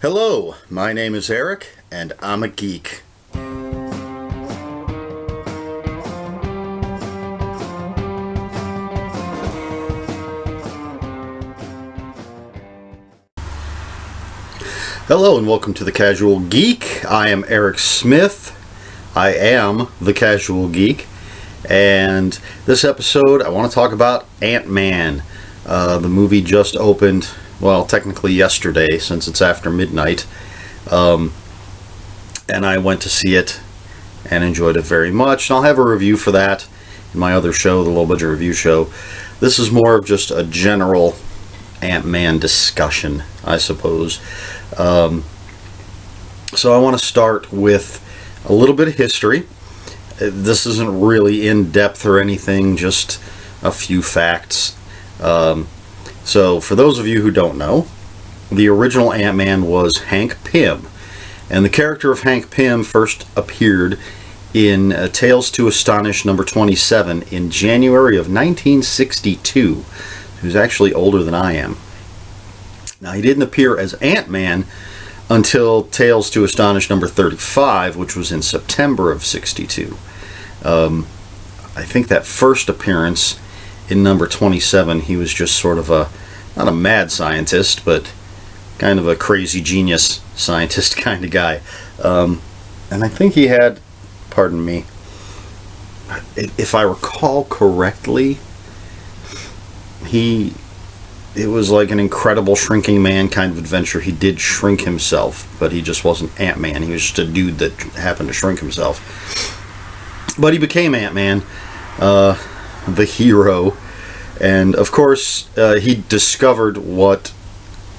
Hello, my name is Eric, and I'm a geek. Hello, and welcome to the Casual Geek. I am Eric Smith. I am the Casual Geek. And this episode, I want to talk about Ant-Man. The movie just opened, well, technically yesterday, since it's after midnight. And I went to see it and enjoyed it very much. And I'll have a review for that in my other show, the Low Budget Review Show. This is more of just a general Ant-Man discussion, I suppose. So I want to start with a little bit of history. This isn't really in depth or anything, just a few facts. So for those of you who don't know, the original Ant-Man was Hank Pym. And the character of Hank Pym first appeared in Tales to Astonish number 27 in January of 1962. He was actually older than I am. Now, he didn't appear as Ant-Man until Tales to Astonish number 35, which was in September of 62. I think that first appearance in number 27, he was just sort of not a mad scientist, but kind of a crazy genius scientist kind of guy. And I think he had, pardon me, if I recall correctly, it was like an incredible shrinking man kind of adventure. He did shrink himself, but he just wasn't Ant-Man. He was just a dude that happened to shrink himself. But he became Ant-Man, the hero. And, of course, he discovered what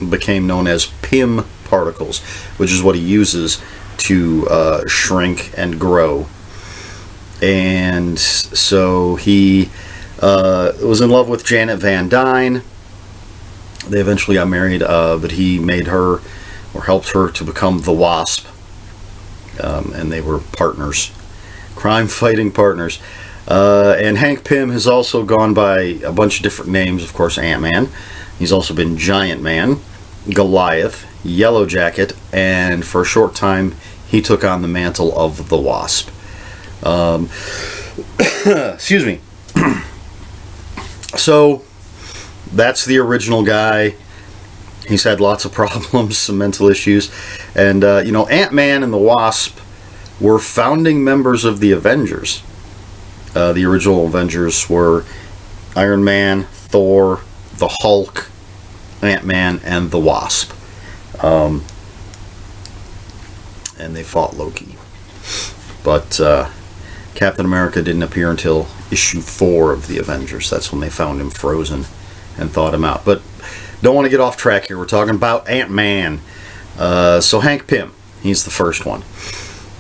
became known as Pym particles, which is what he uses to shrink and grow. And so he was in love with Janet Van Dyne. They eventually got married, but he made her, or helped her, to become the Wasp. And they were partners, crime-fighting partners. And Hank Pym has also gone by a bunch of different names. Of course, Ant-Man. He's also been Giant Man, Goliath, Yellow Jacket, and for a short time, he took on the mantle of the Wasp. Excuse me. So, that's the original guy. He's had lots of problems, some mental issues. And, Ant-Man and the Wasp were founding members of the Avengers. The original Avengers were Iron Man, Thor, the Hulk, Ant-Man, and the Wasp. And they fought Loki. But Captain America didn't appear until issue 4 of the Avengers. That's when they found him frozen and thawed him out. But don't want to get off track here. We're talking about Ant-Man. So Hank Pym, he's the first one.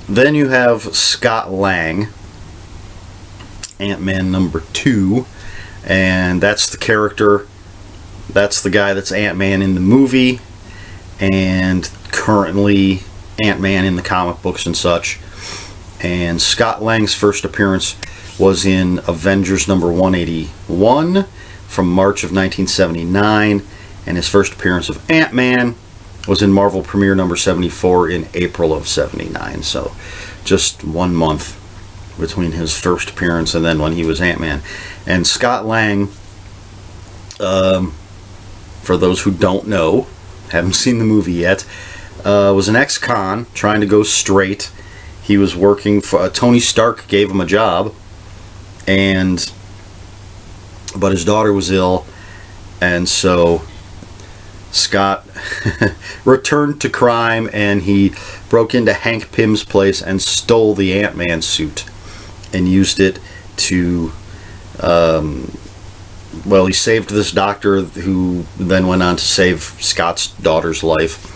Then you have Scott Lang, Ant-Man number 2, and that's the character, that's the guy that's Ant-Man in the movie, and currently Ant-Man in the comic books and such. And Scott Lang's first appearance was in Avengers number 181 from March of 1979, and his first appearance of Ant-Man was in Marvel Premiere number 74 in April of 79. So just 1 month between his first appearance and then when he was Ant-Man. And Scott Lang, for those who don't know, haven't seen the movie yet, was an ex-con trying to go straight. He was working for Tony Stark gave him a job, but his daughter was ill, and so Scott returned to crime, and he broke into Hank Pym's place and stole the Ant-Man suit and used it to, he saved this doctor who then went on to save Scott's daughter's life.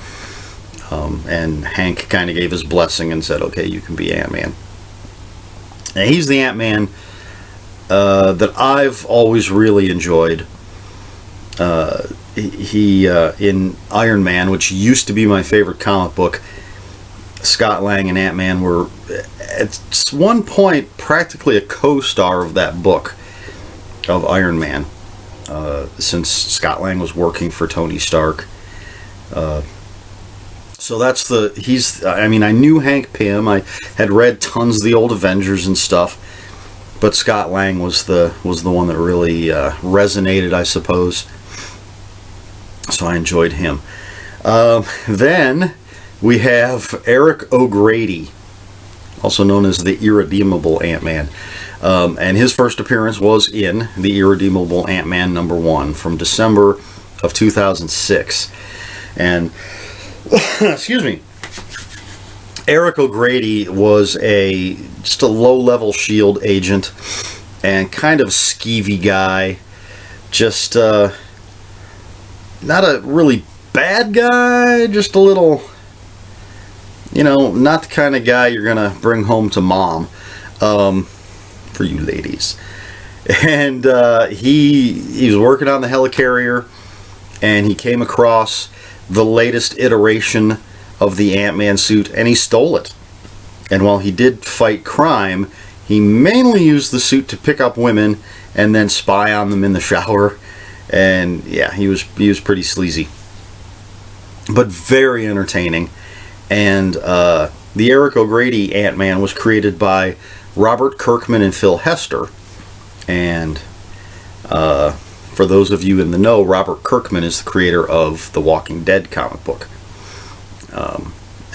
And Hank kind of gave his blessing and said, okay, you can be Ant-Man. And he's the Ant-Man that I've always really enjoyed. He in Iron Man, which used to be my favorite comic book, Scott Lang and Ant-Man were at one point practically a co-star of that book of Iron Man, since Scott Lang was working for Tony Stark. So that's I mean, I knew Hank Pym. I had read tons of the old Avengers and stuff, but Scott Lang was the one that really resonated, I suppose. So I enjoyed him. Then we have Eric O'Grady, also known as the Irredeemable Ant-Man. And his first appearance was in The Irredeemable Ant-Man #1 from December of 2006. And, excuse me, Eric O'Grady was just a low-level SHIELD agent and kind of skeevy guy. Just not a really bad guy, just a little, not the kind of guy you're going to bring home to mom. For you ladies. And he was working on the helicarrier, and he came across the latest iteration of the Ant-Man suit, and he stole it. And while he did fight crime, he mainly used the suit to pick up women and then spy on them in the shower. And yeah, he was pretty sleazy, but very entertaining. And the Eric O'Grady Ant-Man was created by Robert Kirkman and Phil Hester. And for those of you in the know, Robert Kirkman is the creator of the Walking Dead comic book.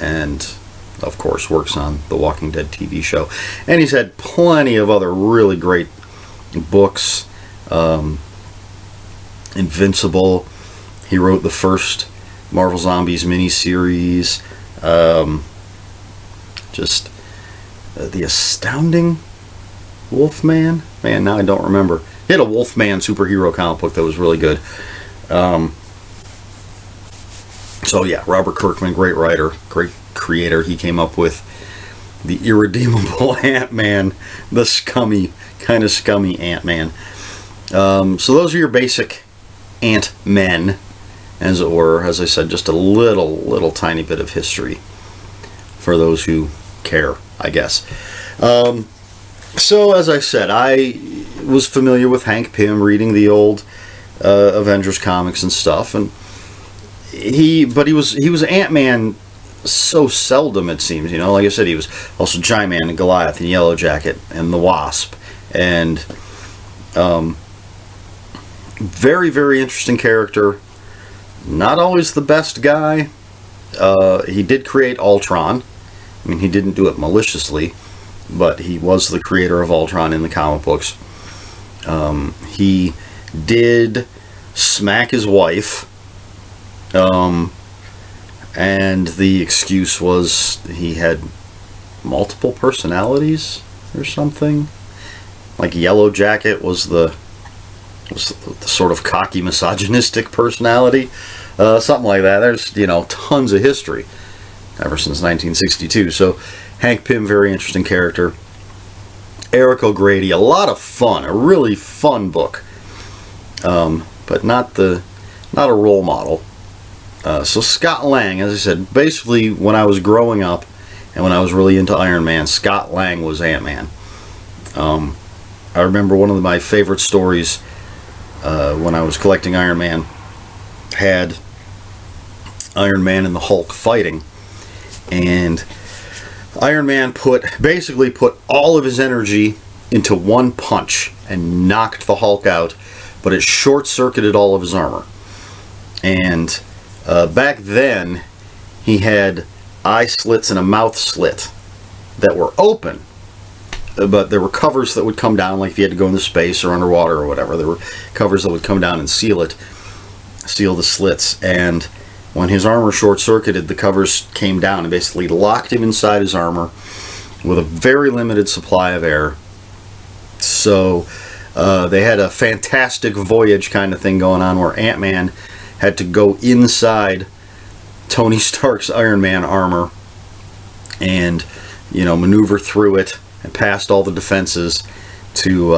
And of course works on the Walking Dead TV show. And he's had plenty of other really great books. Invincible. He wrote the first Marvel Zombies miniseries. The Astounding Wolfman? Man, now I don't remember. He had a Wolfman superhero comic book that was really good. So yeah, Robert Kirkman, great writer, great creator. He came up with the Irredeemable Ant-Man, the kind of scummy Ant-Man. So those are your basic Ant-Men, as it were. As I said, just a little tiny bit of history for those who care, I guess. So as I said, I was familiar with Hank Pym, reading the old Avengers comics and stuff, and he was Ant-Man so seldom, it seems. Like I said, he was also Giant Man and Goliath and Yellow Jacket and the Wasp, and very, very interesting character. Not always the best guy. He did create Ultron. I mean, he didn't do it maliciously, but he was the creator of Ultron in the comic books. He did smack his wife, and the excuse was he had multiple personalities or something. Like Yellow Jacket was the sort of cocky, misogynistic personality, something like that. There's tons of history ever since 1962. So Hank Pym, very interesting character. Eric O'Grady, a lot of fun, a really fun book, but not a role model. So Scott Lang, as I said, basically when I was growing up and when I was really into Iron Man, Scott Lang was Ant-Man. I remember one of my favorite stories when I was collecting Iron Man had Iron Man and the Hulk fighting, and Iron Man basically put all of his energy into one punch and knocked the Hulk out, but it short-circuited all of his armor. And back then, he had eye slits and a mouth slit that were open, but there were covers that would come down, like if you had to go into space or underwater or whatever. There were covers that would come down and seal the slits. And when his armor short-circuited, the covers came down and basically locked him inside his armor with a very limited supply of air. So they had a fantastic voyage kind of thing going on where Ant-Man had to go inside Tony Stark's Iron Man armor and, maneuver through it and past all the defenses to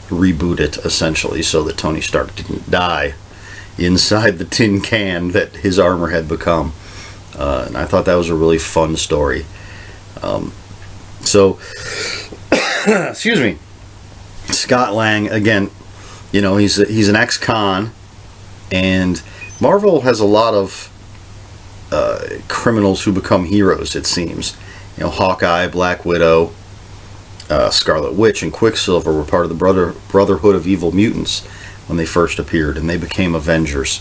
reboot it, essentially, so that Tony Stark didn't die inside the tin can that his armor had become. And I thought that was a really fun story. Excuse me. Scott Lang, again, he's an ex-con, and Marvel has a lot of criminals who become heroes, it seems. You know, Hawkeye, Black Widow, Scarlet Witch, and Quicksilver were part of the Brotherhood of Evil Mutants when they first appeared, and they became Avengers.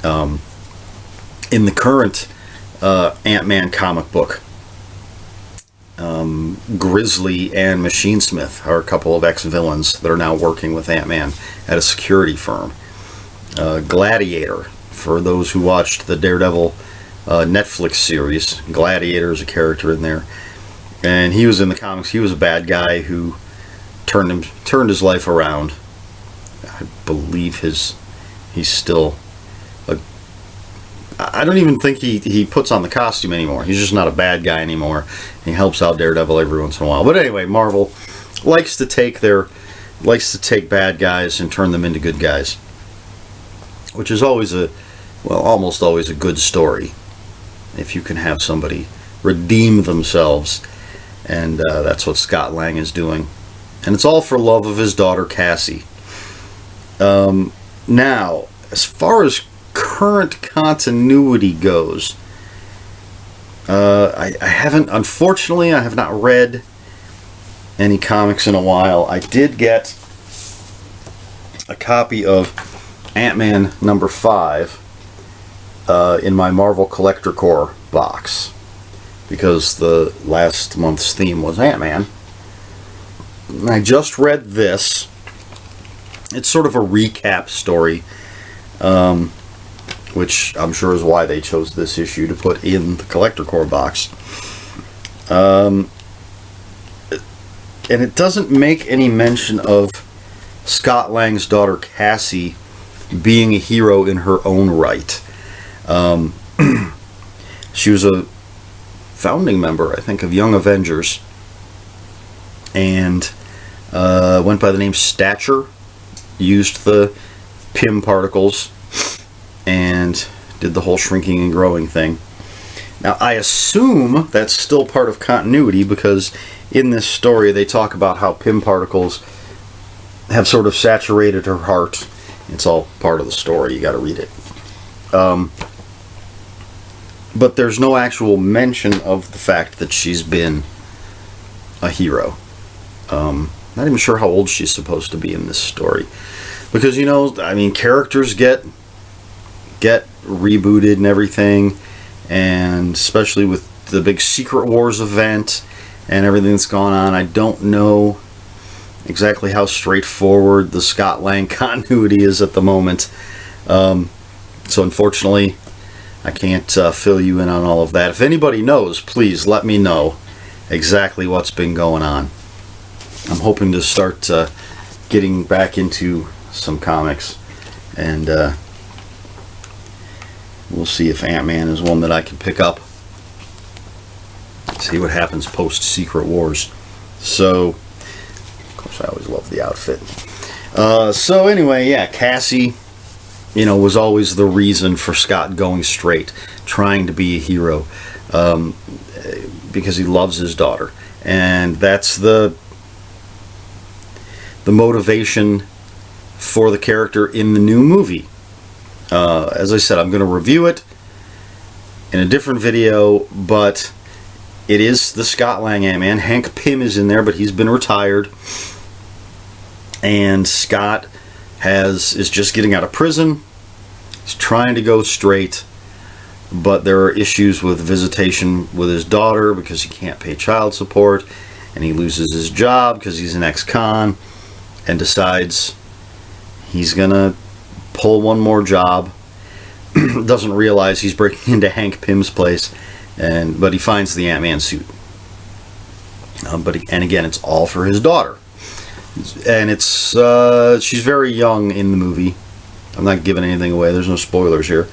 In the current Ant-Man comic book, Grizzly and Machine Smith are a couple of ex-villains that are now working with Ant-Man at a security firm. Gladiator, for those who watched the Daredevil Netflix series, Gladiator is a character in there, and he was in the comics. He was a bad guy who turned his life around. I believe he's still I don't even think he puts on the costume anymore. He's just not a bad guy anymore. He helps out Daredevil every once in a while. But anyway, Marvel likes to take bad guys and turn them into good guys, which is always almost always a good story if you can have somebody redeem themselves, and that's what Scott Lang is doing, and it's all for love of his daughter Cassie. Now, as far as current continuity goes, unfortunately, I have not read any comics in a while. I did get a copy of Ant-Man number 5 in my Marvel Collector Corps box, because the last month's theme was Ant-Man. I just read this. It's sort of a recap story, which I'm sure is why they chose this issue to put in the Collector Corps box. And it doesn't make any mention of Scott Lang's daughter Cassie being a hero in her own right. She was a founding member, I think, of Young Avengers, and went by the name Stature, used the Pym particles, and did the whole shrinking and growing thing. Now, I assume that's still part of continuity, because in this story they talk about how Pym particles have sort of saturated her heart. It's all part of the story. You got to read it. But there's no actual mention of the fact that she's been a hero. Not even sure how old she's supposed to be in this story, because, you know, I mean, characters get rebooted and everything, and especially with the big Secret Wars event and everything that's gone on, I don't know exactly how straightforward the Scott Lang continuity is at the moment. So unfortunately, I can't fill you in on all of that. If anybody knows, please let me know exactly what's been going on. I'm hoping to start getting back into some comics, and we'll see if Ant-Man is one that I can pick up. See what happens post Secret Wars. So, of course, I always love the outfit. So anyway, yeah, Cassie, you know, was always the reason for Scott going straight, trying to be a hero, because he loves his daughter, and that's the motivation for the character in the new movie. As I said, I'm going to review it in a different video, but it is the Scott Lang Ant-Man. Hank Pym is in there, but he's been retired, and Scott is just getting out of prison. He's trying to go straight, but there are issues with visitation with his daughter because he can't pay child support, and he loses his job because he's an ex-con, and decides he's gonna pull one more job. Doesn't realize he's breaking into Hank Pym's place, but he finds the Ant-Man suit. And again, it's all for his daughter, and it's she's very young in the movie. I'm not giving anything away. There's no spoilers here.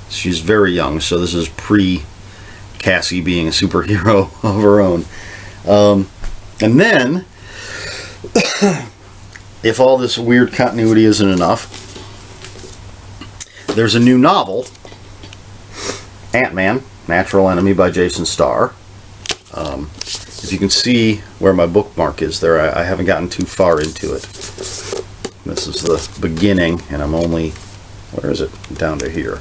She's very young, so this is pre-Cassie being a superhero of her own. And then, if all this weird continuity isn't enough, there's a new novel, Ant-Man, Natural Enemy by Jason Starr. If you can see where my bookmark is there, I haven't gotten too far into it. This is the beginning, and I'm only, where is it? Down to here.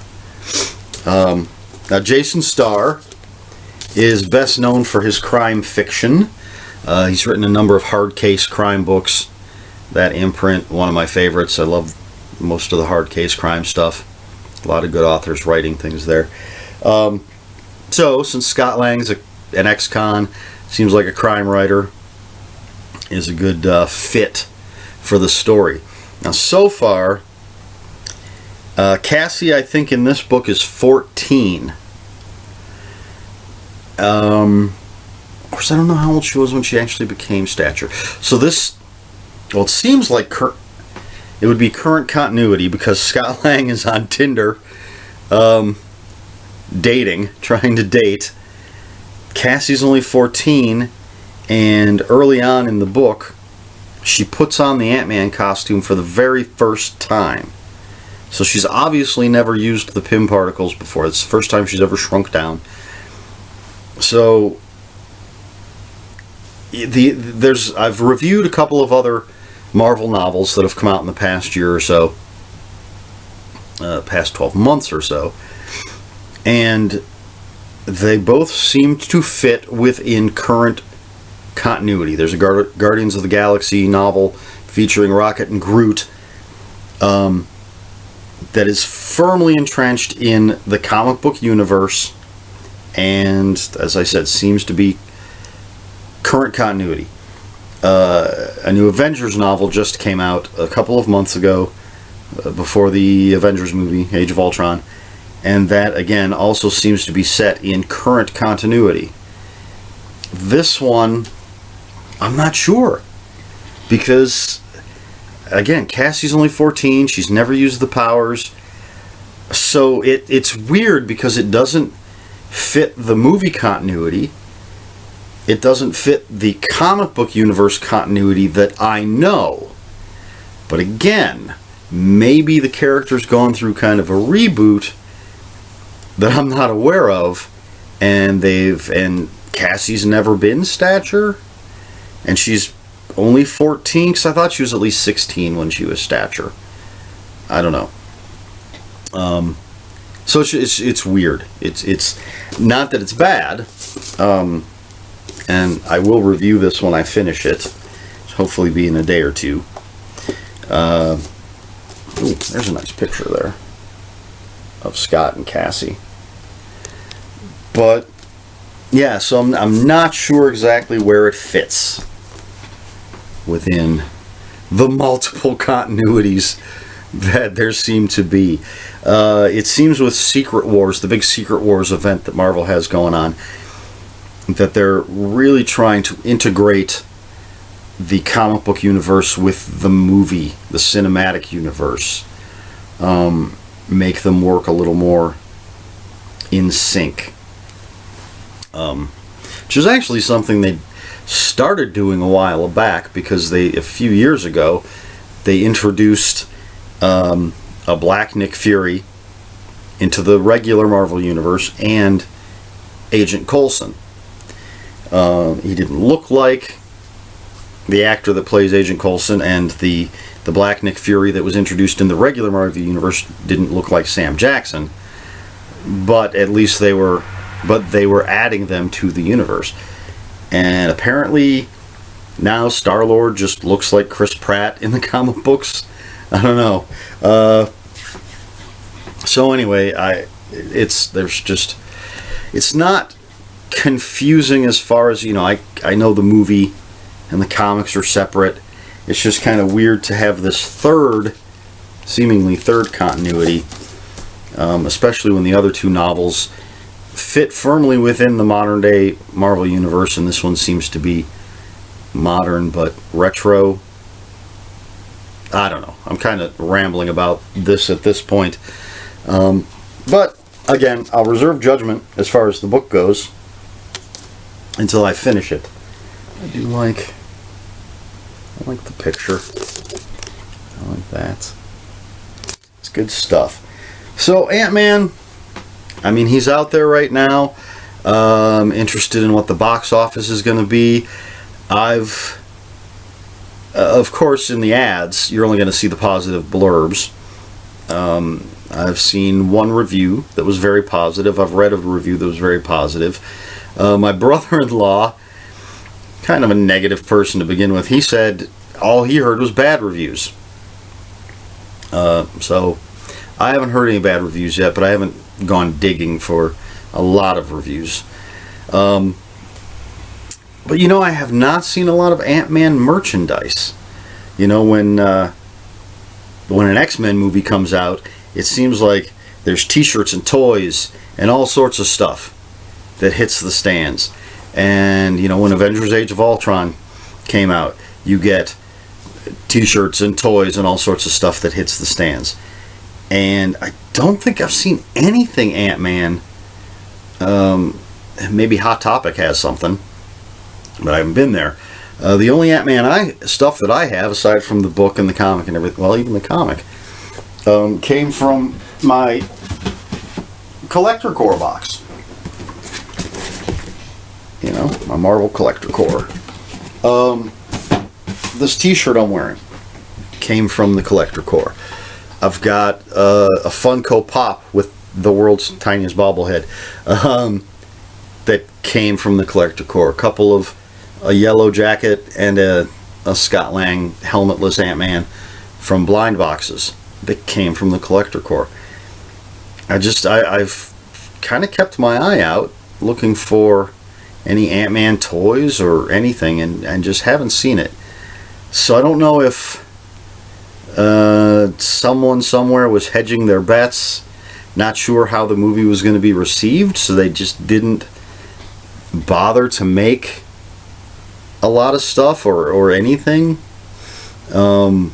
Now, Jason Starr is best known for his crime fiction. He's written a number of hard case crime books. That imprint, one of my favorites. I love most of the hard case crime stuff. A lot of good authors writing things there. So, since Scott Lang's an ex-con, seems like a crime writer, is a good fit for the story. Now, so far, Cassie, I think, in this book is 14. Of course, I don't know how old she was when she actually became Stature. So this, well, it seems like it would be current continuity because Scott Lang is on Tinder, dating, trying to date. Cassie's only 14, and early on in the book, she puts on the Ant-Man costume for the very first time. So she's obviously never used the Pym particles before. It's the first time she's ever shrunk down. So I've reviewed a couple of other Marvel novels that have come out in the past year or so, past 12 months or so, and they both seem to fit within current continuity. There's a Guardians of the Galaxy novel featuring Rocket and Groot that is firmly entrenched in the comic book universe, and as I said, seems to be current continuity. A new Avengers novel just came out a couple of months ago, before the Avengers movie, Age of Ultron, and that again also seems to be set in current continuity. This one, I'm not sure, because again, Cassie's only 14, she's never used the powers, so it's weird because it doesn't fit the movie continuity. It doesn't fit the comic book universe continuity that I know. But again, maybe the character's gone through kind of a reboot that I'm not aware of, and Cassie's never been Stature, and she's only 14, because I thought she was at least 16 when she was Stature. I don't know. So it's weird. It's not that it's bad. And I will review this when I finish it. Hopefully be in a day or two. Ooh, there's a nice picture there of Scott and Cassie. But yeah, so I'm not sure exactly where it fits within the multiple continuities that there seem to be. It seems with Secret Wars, the big Secret Wars event that Marvel has going on, that they're really trying to integrate the comic book universe with the movie, the cinematic universe. Make them work a little more in sync. Which is actually something they started doing a while back, because a few years ago, they introduced a Black Nick Fury into the regular Marvel universe and Agent Coulson. He didn't look like the actor that plays Agent Coulson, and the Black Nick Fury that was introduced in the regular Marvel universe didn't look like Sam Jackson. But at least they were adding them to the universe. And apparently now Star-Lord just looks like Chris Pratt in the comic books. I don't know. So anyway, it's not confusing as far as, I know the movie and the comics are separate. It's just kind of weird to have this seemingly third continuity, especially when the other two novels fit firmly within the modern day Marvel universe, and this one seems to be modern but retro. I don't know. I'm kind of rambling about this at this point. But again, I'll reserve judgment as far as the book goes until I finish it. I like the picture. I like that. It's good stuff. So Ant-Man, he's out there right now. Interested in what the box office is going to be. Of course, in the ads, you're only going to see the positive blurbs. I've seen one review that was very positive. I've read a review that was very positive. My brother-in-law, kind of a negative person to begin with, he said all he heard was bad reviews. So I haven't heard any bad reviews yet, but I haven't gone digging for a lot of reviews. But I have not seen a lot of Ant-Man merchandise. When an X-Men movie comes out, it seems like there's t-shirts and toys and all sorts of stuff that hits the stands. And, when Avengers Age of Ultron came out, you get t-shirts and toys and all sorts of stuff that hits the stands. And I don't think I've seen anything Ant-Man. Maybe Hot Topic has something, but I haven't been there. The only Ant-Man stuff that I have, aside from the book and the comic and everything, well, even the comic, came from my Collector Core box. My Marvel Collector Core. This t-shirt I'm wearing came from the Collector Core. I've got a Funko Pop with the world's tiniest bobblehead that came from the Collector Core. A couple of a yellow jacket and a Scott Lang helmetless Ant-Man from blind boxes that came from the Collector Core. I've kind of kept my eye out looking for any Ant-Man toys or anything, and just haven't seen it. So I don't know if someone somewhere was hedging their bets, not sure how the movie was going to be received, so they just didn't bother to make a lot of stuff or anything. I'm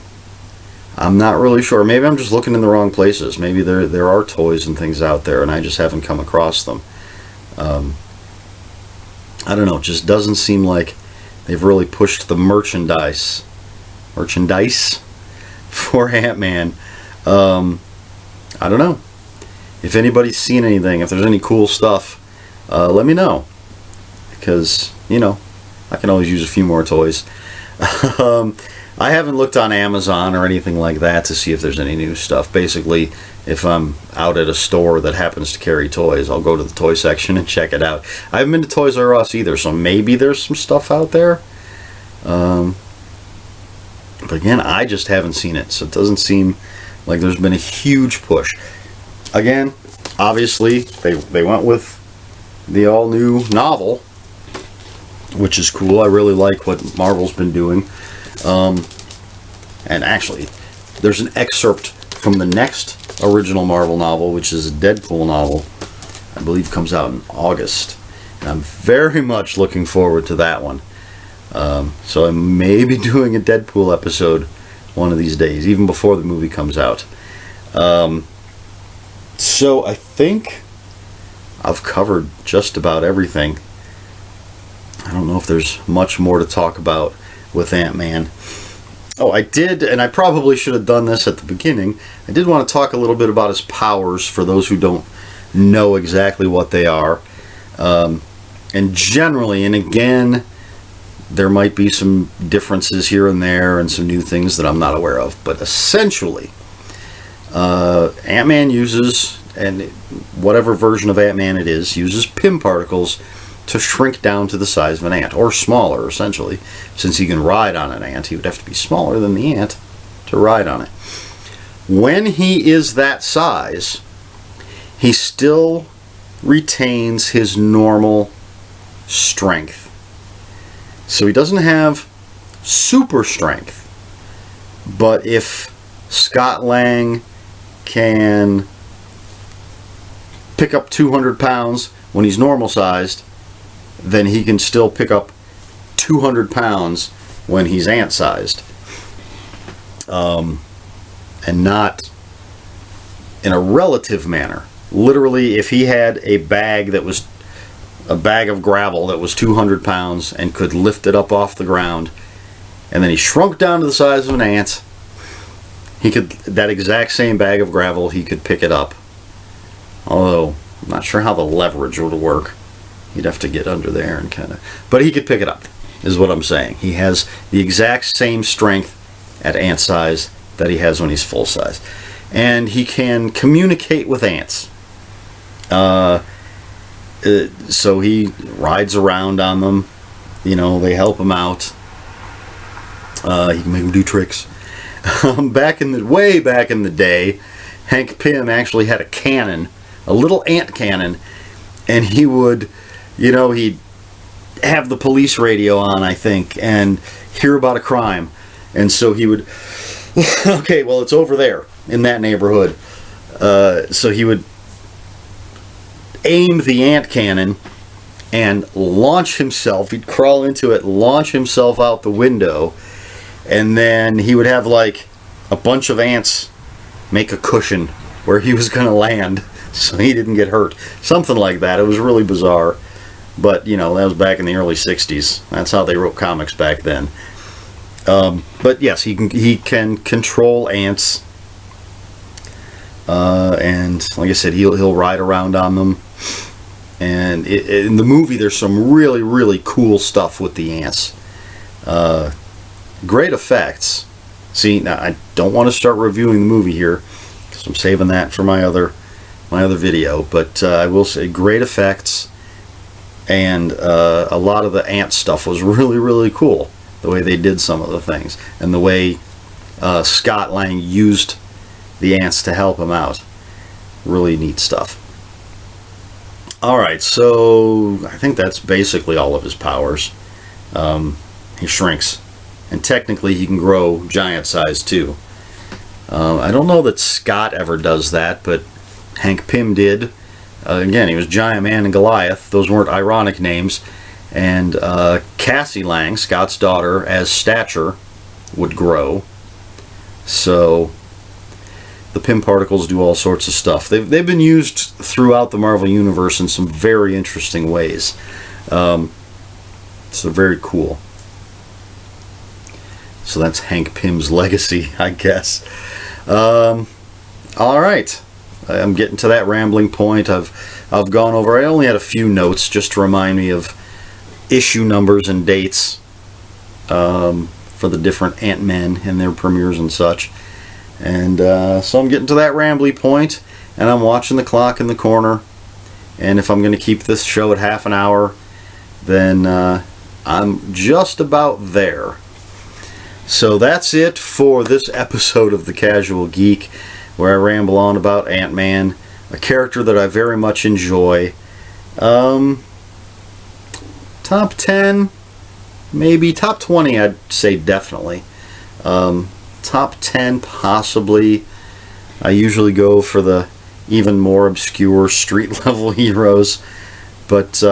not really sure. Maybe I'm just looking in the wrong places. Maybe there are toys and things out there and I just haven't come across them. I don't know. It just doesn't seem like they've really pushed the merchandise for Ant-Man. I don't know. If anybody's seen anything, if there's any cool stuff, let me know. Because, I can always use a few more toys. I haven't looked on Amazon or anything like that to see if there's any new stuff. Basically, if I'm out at a store that happens to carry toys, I'll go to the toy section and check it out. I haven't been to Toys R Us either, so maybe there's some stuff out there. But again, I just haven't seen it, so it doesn't seem like there's been a huge push. Again, obviously, they went with the all-new novel, which is cool. I really like what Marvel's been doing. And actually, there's an excerpt from the next original Marvel novel, which is a Deadpool novel. I believe comes out in August. And I'm very much looking forward to that one. So I may be doing a Deadpool episode one of these days, even before the movie comes out. So I think I've covered just about everything. I don't know if there's much more to talk about with Ant-Man. Oh, I did, and I probably should have done this at the beginning. I did want to talk a little bit about his powers for those who don't know exactly what they are. And generally, and again, there might be some differences here and there and some new things that I'm not aware of. But essentially, Ant-Man uses, and whatever version of Ant-Man it is, uses Pym particles to shrink down to the size of an ant, or smaller, essentially. Since he can ride on an ant, he would have to be smaller than the ant to ride on it. When he is that size, he still retains his normal strength. So he doesn't have super strength, but if Scott Lang can pick up 200 pounds when he's normal sized, then he can still pick up 200 pounds when he's ant-sized. And not in a relative manner. Literally, if he had a bag of gravel that was 200 pounds and could lift it up off the ground, and then he shrunk down to the size of an ant, that exact same bag of gravel, he could pick it up. Although, I'm not sure how the leverage would work. He'd have to get under there and but he could pick it up, is what I'm saying. He has the exact same strength at ant size that he has when he's full size. and he can communicate with ants. So he rides around on them. They help him out. He can make them do tricks. Way back in the day, Hank Pym actually had a cannon, a little ant cannon, and he would, he'd have the police radio on, I think, and hear about a crime. And so he would, okay, well, it's over there in that neighborhood. So he would aim the ant cannon and launch himself. He'd crawl into it, launch himself out the window, and then he would have like a bunch of ants make a cushion where he was going to land so he didn't get hurt. Something like that. It was really bizarre. But, that was back in the early 60s. That's how they wrote comics back then. But yes, he can control ants. And like I said, he'll ride around on them. And in the movie, there's some really, really cool stuff with the ants. Great effects. See, now I don't want to start reviewing the movie here, because I'm saving that for my other video. But I will say, great effects, and a lot of the ant stuff was really, really cool. The way they did some of the things, and the way Scott Lang used the ants to help him out. Really neat stuff. Alright, so I think that's basically all of his powers. He shrinks. And technically he can grow giant size too. I don't know that Scott ever does that, but Hank Pym did. Again, he was Giant Man and Goliath. Those weren't ironic names. And Cassie Lang, Scott's daughter, as stature, would grow. So the Pym particles do all sorts of stuff. They've been used throughout the Marvel Universe in some very interesting ways. So very cool. So that's Hank Pym's legacy, I guess. All right. I'm getting to that rambling point. I've gone over. I only had a few notes just to remind me of issue numbers and dates for the different Ant-Men and their premieres and such. And so I'm getting to that rambly point, and I'm watching the clock in the corner. And if I'm going to keep this show at half an hour, then I'm just about there. So that's it for this episode of The Casual Geek, where I ramble on about Ant-Man, a character that I very much enjoy. Top 10, maybe. Top 20, I'd say definitely. Top 10, possibly. I usually go for the even more obscure street-level heroes. But,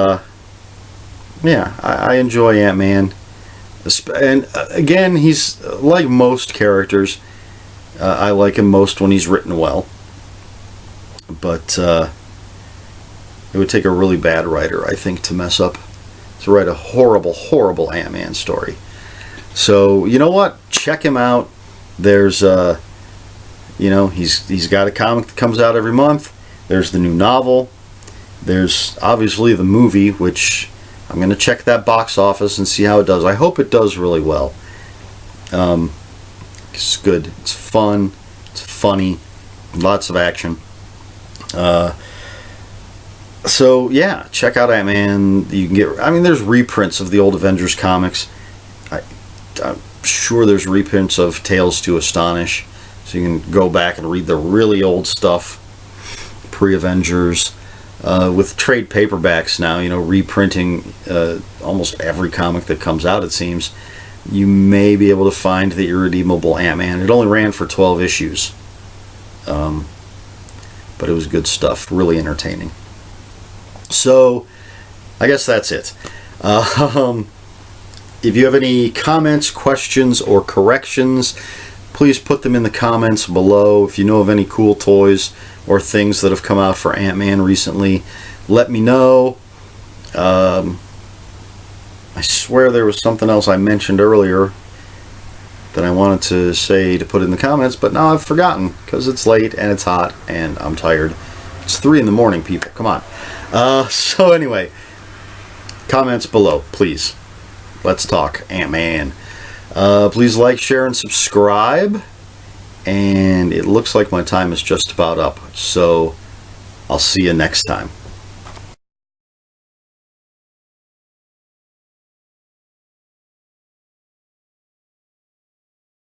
yeah, I enjoy Ant-Man. And, again, he's like most characters. I like him most when he's written well. But it would take a really bad writer, I think, to mess up. To write a horrible, horrible Ant-Man story. So, you know what? Check him out. There's, he's got a comic that comes out every month. There's the new novel. There's obviously the movie, which I'm going to check that box office and see how it does. I hope it does really well. It's good. It's fun. It's funny. Lots of action. So yeah, check out Ant-Man. You can get. There's reprints of the old Avengers comics. I'm sure there's reprints of Tales to Astonish, so you can go back and read the really old stuff, pre-Avengers. With trade paperbacks now, reprinting almost every comic that comes out, it seems, you may be able to find the Irredeemable Ant-Man. It only ran for 12 issues. But it was good stuff, really entertaining. So, I guess that's it. If you have any comments, questions, or corrections, please put them in the comments below. If you know of any cool toys or things that have come out for Ant-Man recently, let me know. I swear there was something else I mentioned earlier that I wanted to say to put in the comments, but now I've forgotten because it's late and it's hot and I'm tired. It's 3 in the morning, people. Come on. So anyway, comments below, please. Let's talk Ant-Man. Please like, share, and subscribe. and it looks like my time is just about up. So I'll see you next time.